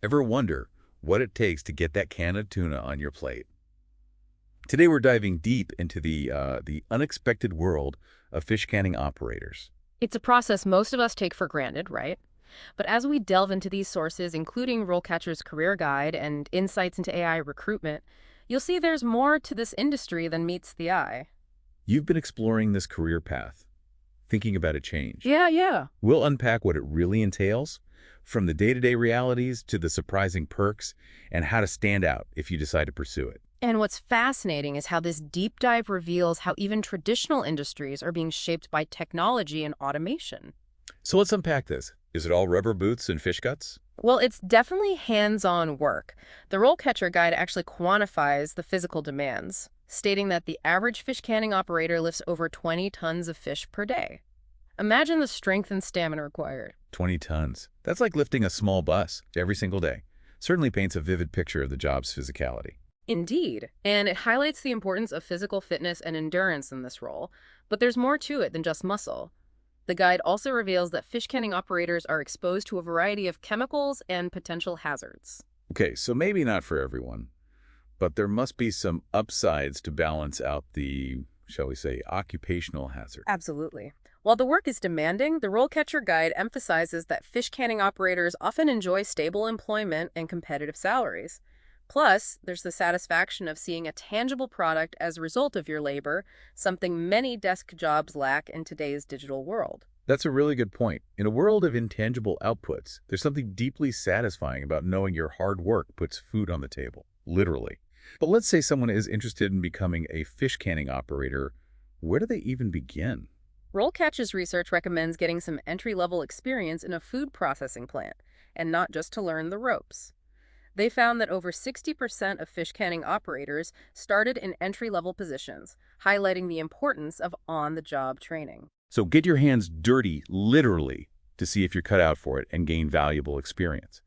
Ever wonder what it takes to get that can of tuna on your plate? Today we're diving deep into the unexpected world of fish canning operators. It's a process most of us take for granted, right? But as we delve into these sources, including RoleCatcher's career guide and insights into AI recruitment, you'll see there's more to this industry than meets the eye. You've been exploring this career path, thinking about a change. Yeah. We'll unpack what it really entails, from the day-to-day realities to the surprising perks, and how to stand out if you decide to pursue it. And what's fascinating is how this deep dive reveals how even traditional industries are being shaped by technology and automation. So let's unpack this. Is it all rubber boots and fish guts? Well, it's definitely hands-on work. The RoleCatcher guide actually quantifies the physical demands, stating that the average fish canning operator lifts over 20 tons of fish per day. Imagine the strength and stamina required. 20 tons. That's like lifting a small bus every single day. Certainly paints a vivid picture of the job's physicality. Indeed, and it highlights the importance of physical fitness and endurance in this role, but there's more to it than just muscle. The guide also reveals that fish canning operators are exposed to a variety of chemicals and potential hazards. Okay, so maybe not for everyone, but there must be some upsides to balance out the, shall we say, occupational hazard. Absolutely. While the work is demanding, the RoleCatcher guide emphasizes that fish canning operators often enjoy stable employment and competitive salaries. Plus, there's the satisfaction of seeing a tangible product as a result of your labor, something many desk jobs lack in today's digital world. That's a really good point. In a world of intangible outputs, there's something deeply satisfying about knowing your hard work puts food on the table, literally. But let's say someone is interested in becoming a fish canning operator. Where do they even begin? RoleCatcher's research recommends getting some entry-level experience in a food processing plant, and not just to learn the ropes. They found that over 60% of fish canning operators started in entry-level positions, highlighting the importance of on-the-job training. So get your hands dirty, literally, to see if you're cut out for it and gain valuable experience.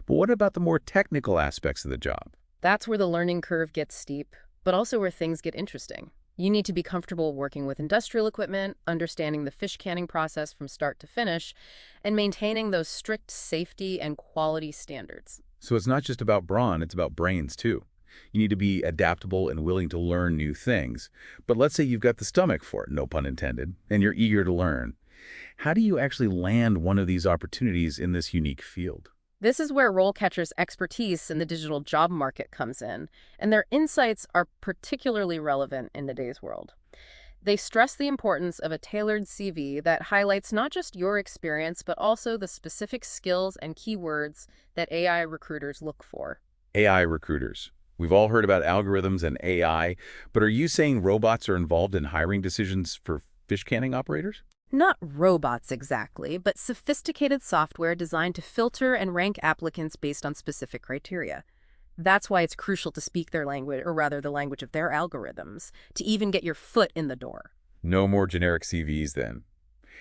But what about the more technical aspects of the job? That's where the learning curve gets steep, but also where things get interesting. You need to be comfortable working with industrial equipment, understanding the fish canning process from start to finish, and maintaining those strict safety and quality standards. So it's not just about brawn, it's about brains too. You need to be adaptable and willing to learn new things. But let's say you've got the stomach for it, no pun intended, and you're eager to learn. How do you actually land one of these opportunities in this unique field? This is where RoleCatcher's expertise in the digital job market comes in, and their insights are particularly relevant in today's world. They stress the importance of a tailored CV that highlights not just your experience, but also the specific skills and keywords that AI recruiters look for. AI recruiters. We've all heard about algorithms and AI, but are you saying robots are involved in hiring decisions for fish canning operators? Not robots exactly, but sophisticated software designed to filter and rank applicants based on specific criteria. That's why it's crucial to speak their language, or rather the language of their algorithms, to even get your foot in the door. No more generic CVs then.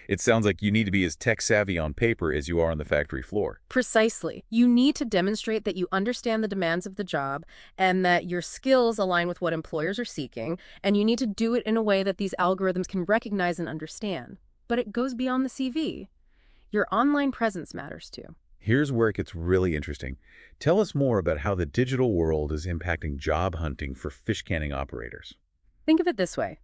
It sounds like you need to be as tech-savvy on paper as you are on the factory floor. Precisely. You need to demonstrate that you understand the demands of the job and that your skills align with what employers are seeking, and you need to do it in a way that these algorithms can recognize and understand. But it goes beyond the CV. Your online presence matters too. Here's where it gets really interesting. Tell us more about how the digital world is impacting job hunting for fish canning operators. Think of it this way.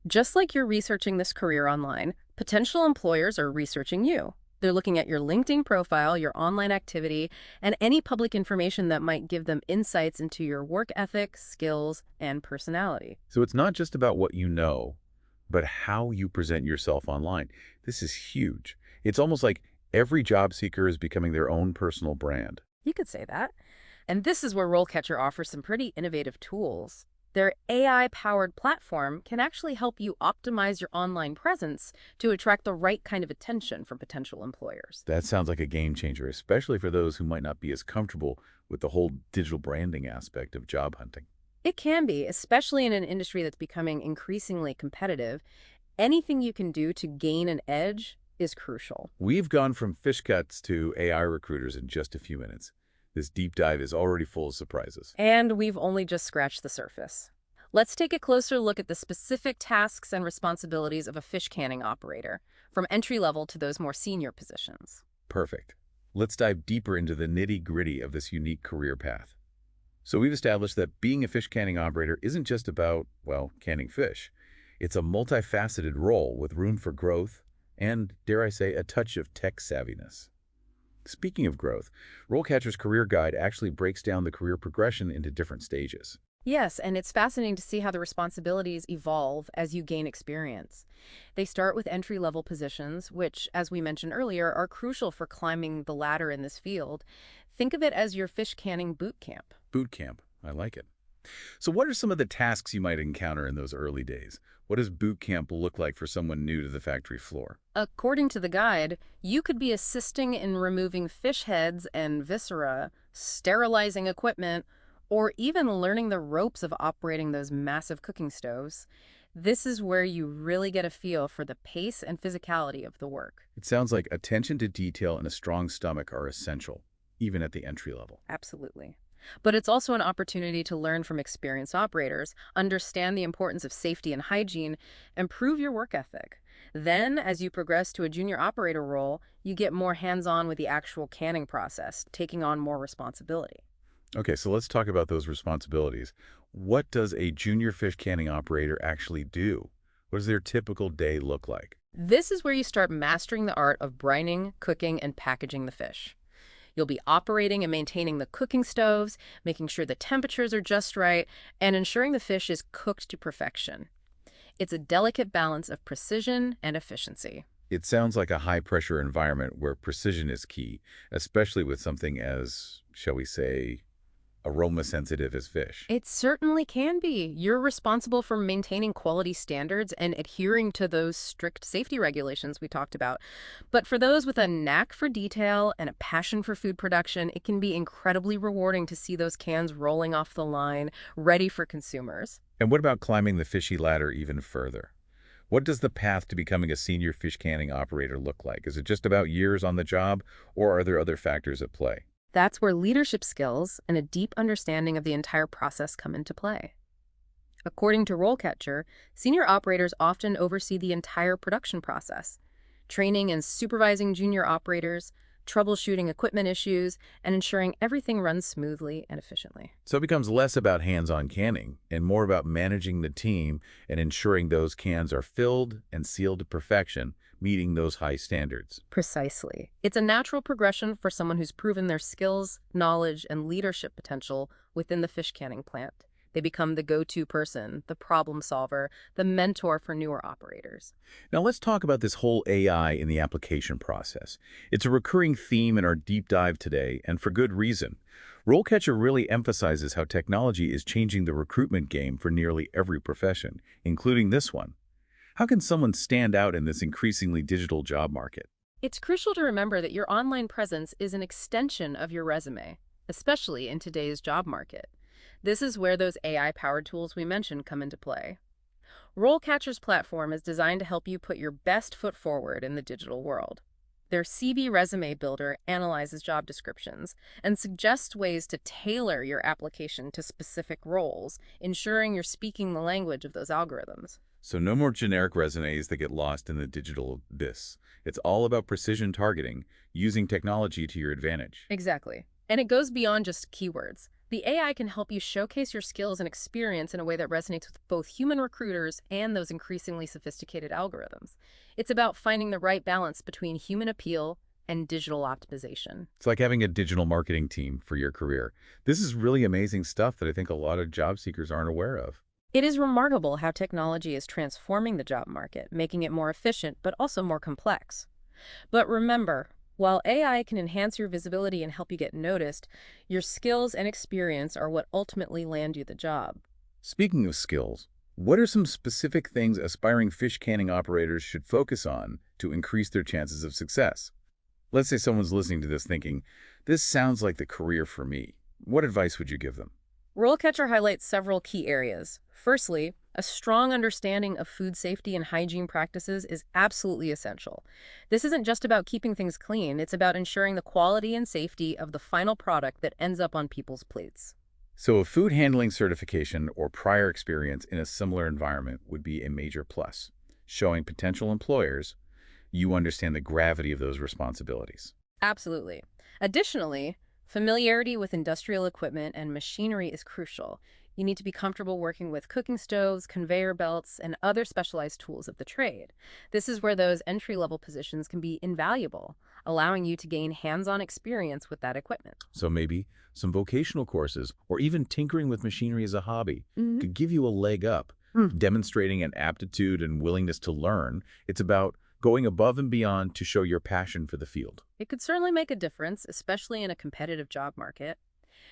Just like you're researching this career online, potential employers are researching you. They're looking at your LinkedIn profile, your online activity, and any public information that might give them insights into your work ethic, skills, and personality. So it's not just about what you know, but how you present yourself online. This is huge. It's almost like every job seeker is becoming their own personal brand. You could say that. And this is where RoleCatcher offers some pretty innovative tools. Their AI-powered platform can actually help you optimize your online presence to attract the right kind of attention from potential employers. That sounds like a game changer, especially for those who might not be as comfortable with the whole digital branding aspect of job hunting. It can be, especially in an industry that's becoming increasingly competitive. Anything you can do to gain an edge is crucial. We've gone from fish cuts to AI recruiters in just a few minutes. This deep dive is already full of surprises. And we've only just scratched the surface. Let's take a closer look at the specific tasks and responsibilities of a fish canning operator, from entry level to those more senior positions. Perfect. Let's dive deeper into the nitty-gritty of this unique career path. So we've established that being a fish canning operator isn't just about, well, canning fish. It's a multifaceted role with room for growth and, dare I say, a touch of tech savviness. Speaking of growth, RoleCatcher's career guide actually breaks down the career progression into different stages. Yes, and it's fascinating to see how the responsibilities evolve as you gain experience. They start with entry-level positions, which, as we mentioned earlier, are crucial for climbing the ladder in this field. Think of it as your fish canning boot camp. Boot camp. I like it. So what are some of the tasks you might encounter in those early days? What does boot camp look like for someone new to the factory floor? According to the guide, you could be assisting in removing fish heads and viscera, sterilizing equipment, or even learning the ropes of operating those massive cooking stoves. This is where you really get a feel for the pace and physicality of the work. It sounds like attention to detail and a strong stomach are essential, even at the entry level. Absolutely. But it's also an opportunity to learn from experienced operators, understand the importance of safety and hygiene, and prove your work ethic. Then, as you progress to a junior operator role, you get more hands-on with the actual canning process, taking on more responsibility. Okay, so let's talk about those responsibilities. What does a junior fish canning operator actually do? What does their typical day look like? This is where you start mastering the art of brining, cooking, and packaging the fish. You'll be operating and maintaining the cooking stoves, making sure the temperatures are just right, and ensuring the fish is cooked to perfection. It's a delicate balance of precision and efficiency. It sounds like a high-pressure environment where precision is key, especially with something as, shall we say, aroma-sensitive as fish. It certainly can be. You're responsible for maintaining quality standards and adhering to those strict safety regulations we talked about. But for those with a knack for detail and a passion for food production, it can be incredibly rewarding to see those cans rolling off the line, ready for consumers. And what about climbing the fishy ladder even further? What does the path to becoming a senior fish canning operator look like? Is it just about years on the job, or are there other factors at play? That's where leadership skills and a deep understanding of the entire process come into play. According to RoleCatcher, senior operators often oversee the entire production process, training and supervising junior operators, troubleshooting equipment issues, and ensuring everything runs smoothly and efficiently. So it becomes less about hands-on canning and more about managing the team and ensuring those cans are filled and sealed to perfection, meeting those high standards. Precisely. It's a natural progression for someone who's proven their skills, knowledge, and leadership potential within the fish canning plant. They become the go-to person, the problem solver, the mentor for newer operators. Now let's talk about this whole AI in the application process. It's a recurring theme in our deep dive today, and for good reason. RoleCatcher really emphasizes how technology is changing the recruitment game for nearly every profession, including this one. How can someone stand out in this increasingly digital job market? It's crucial to remember that your online presence is an extension of your resume, especially in today's job market. This is where those AI-powered tools we mentioned come into play. RoleCatcher's platform is designed to help you put your best foot forward in the digital world. Their CV resume builder analyzes job descriptions and suggests ways to tailor your application to specific roles, ensuring you're speaking the language of those algorithms. So no more generic resumes that get lost in the digital abyss. It's all about precision targeting, using technology to your advantage. Exactly. And it goes beyond just keywords. The AI can help you showcase your skills and experience in a way that resonates with both human recruiters and those increasingly sophisticated algorithms. It's about finding the right balance between human appeal and digital optimization. It's like having a digital marketing team for your career. This is really amazing stuff that I think a lot of job seekers aren't aware of. It is remarkable how technology is transforming the job market, making it more efficient but also more complex. But remember, while AI can enhance your visibility and help you get noticed, your skills and experience are what ultimately land you the job. Speaking of skills, what are some specific things aspiring fish canning operators should focus on to increase their chances of success? Let's say someone's listening to this thinking, this sounds like the career for me. What advice would you give them? RoleCatcher highlights several key areas. Firstly, a strong understanding of food safety and hygiene practices is absolutely essential. This isn't just about keeping things clean, it's about ensuring the quality and safety of the final product that ends up on people's plates. So a food handling certification or prior experience in a similar environment would be a major plus, showing potential employers you understand the gravity of those responsibilities. Absolutely. Additionally, familiarity with industrial equipment and machinery is crucial. You need to be comfortable working with cooking stoves, conveyor belts, and other specialized tools of the trade. This is where those entry-level positions can be invaluable, allowing you to gain hands-on experience with that equipment. So maybe some vocational courses or even tinkering with machinery as a hobby Mhm. could give you a leg up, demonstrating an aptitude and willingness to learn. It's about going above and beyond to show your passion for the field. It could certainly make a difference, especially in a competitive job market.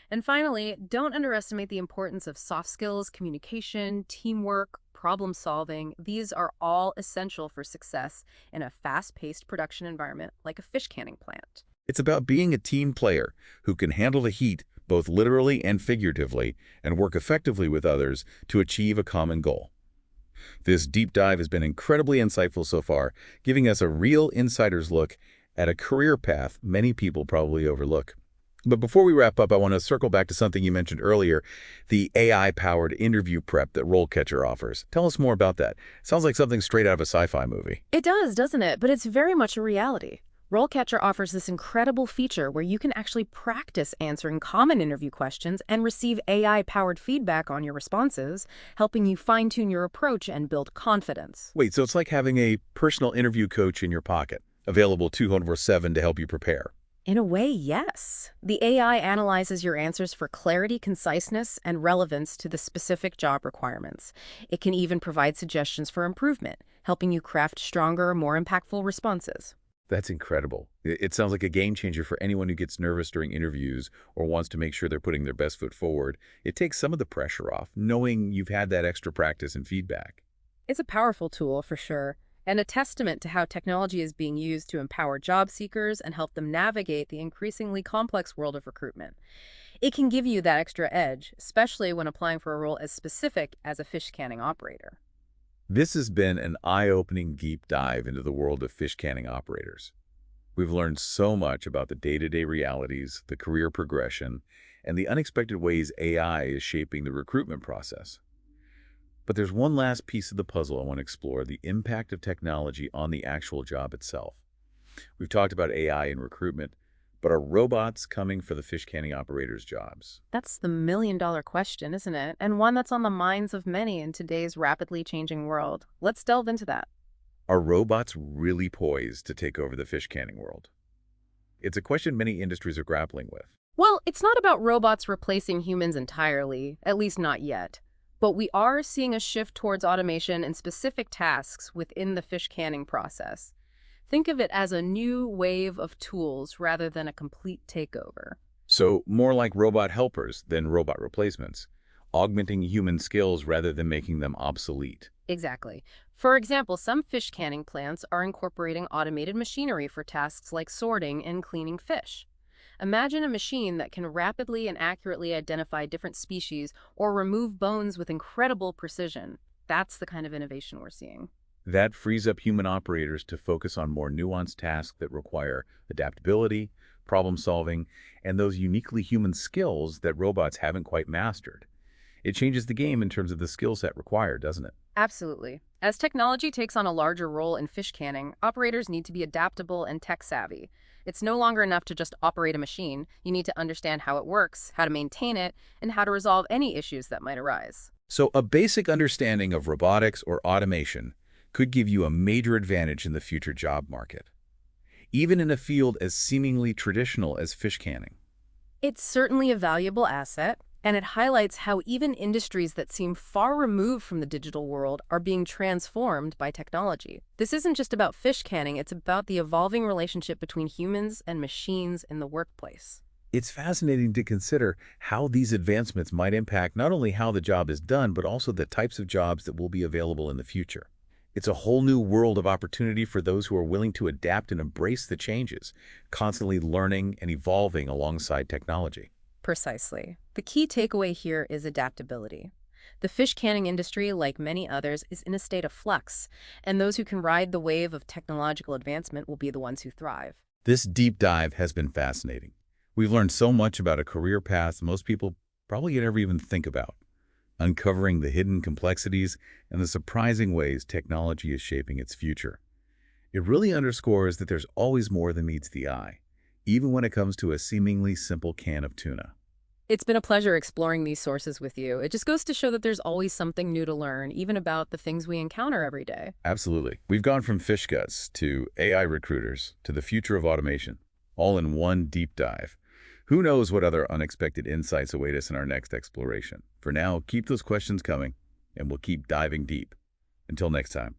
And finally, don't underestimate the importance of soft skills, communication, teamwork, problem solving. These are all essential for success in a fast-paced production environment like a fish canning plant. It's about being a team player who can handle the heat, both literally and figuratively, and work effectively with others to achieve a common goal. This deep dive has been incredibly insightful so far, giving us a real insider's look at a career path many people probably overlook. But before we wrap up, I want to circle back to something you mentioned earlier, the AI-powered interview prep that RoleCatcher offers. Tell us more about that. Sounds like something straight out of a sci-fi movie. It does, doesn't it? But it's very much a reality. RoleCatcher offers this incredible feature where you can actually practice answering common interview questions and receive AI-powered feedback on your responses, helping you fine-tune your approach and build confidence. Wait, so it's like having a personal interview coach in your pocket, available 24/7 to help you prepare. In a way, yes. The AI analyzes your answers for clarity, conciseness, and relevance to the specific job requirements. It can even provide suggestions for improvement, helping you craft stronger, more impactful responses. That's incredible. It sounds like a game changer for anyone who gets nervous during interviews or wants to make sure they're putting their best foot forward. It takes some of the pressure off, knowing you've had that extra practice and feedback. It's a powerful tool for sure, and a testament to how technology is being used to empower job seekers and help them navigate the increasingly complex world of recruitment. It can give you that extra edge, especially when applying for a role as specific as a fish canning operator. This has been an eye-opening deep dive into the world of fish canning operators. We've learned so much about the day-to-day realities, the career progression, and the unexpected ways AI is shaping the recruitment process. But there's one last piece of the puzzle I want to explore, the impact of technology on the actual job itself. We've talked about AI in recruitment, but are robots coming for the fish canning operators' jobs? That's the million-dollar question, isn't it? And one that's on the minds of many in today's rapidly changing world. Let's delve into that. Are robots really poised to take over the fish canning world? It's a question many industries are grappling with. Well, it's not about robots replacing humans entirely, at least not yet. But we are seeing a shift towards automation and specific tasks within the fish canning process. Think of it as a new wave of tools rather than a complete takeover. So more like robot helpers than robot replacements, augmenting human skills rather than making them obsolete. Exactly. For example, some fish canning plants are incorporating automated machinery for tasks like sorting and cleaning fish. Imagine a machine that can rapidly and accurately identify different species or remove bones with incredible precision. That's the kind of innovation we're seeing. That frees up human operators to focus on more nuanced tasks that require adaptability, problem solving, and those uniquely human skills that robots haven't quite mastered. It changes the game in terms of the skill set required, doesn't it? Absolutely. As technology takes on a larger role in fish canning, operators need to be adaptable and tech-savvy. It's no longer enough to just operate a machine. You need to understand how it works, how to maintain it, and how to resolve any issues that might arise. So a basic understanding of robotics or automation could give you a major advantage in the future job market, even in a field as seemingly traditional as fish canning. It's certainly a valuable asset, and it highlights how even industries that seem far removed from the digital world are being transformed by technology. This isn't just about fish canning, it's about the evolving relationship between humans and machines in the workplace. It's fascinating to consider how these advancements might impact not only how the job is done, but also the types of jobs that will be available in the future. It's a whole new world of opportunity for those who are willing to adapt and embrace the changes, constantly learning and evolving alongside technology. Precisely. The key takeaway here is adaptability. The fish canning industry, like many others, is in a state of flux, and those who can ride the wave of technological advancement will be the ones who thrive. This deep dive has been fascinating. We've learned so much about a career path most people probably never even think about, uncovering the hidden complexities and the surprising ways technology is shaping its future. It really underscores that there's always more than meets the eye, even when it comes to a seemingly simple can of tuna. It's been a pleasure exploring these sources with you. It just goes to show that there's always something new to learn, even about the things we encounter every day. Absolutely. We've gone from fish guts to AI recruiters to the future of automation, all in one deep dive. Who knows what other unexpected insights await us in our next exploration? For now, keep those questions coming, and we'll keep diving deep. Until next time.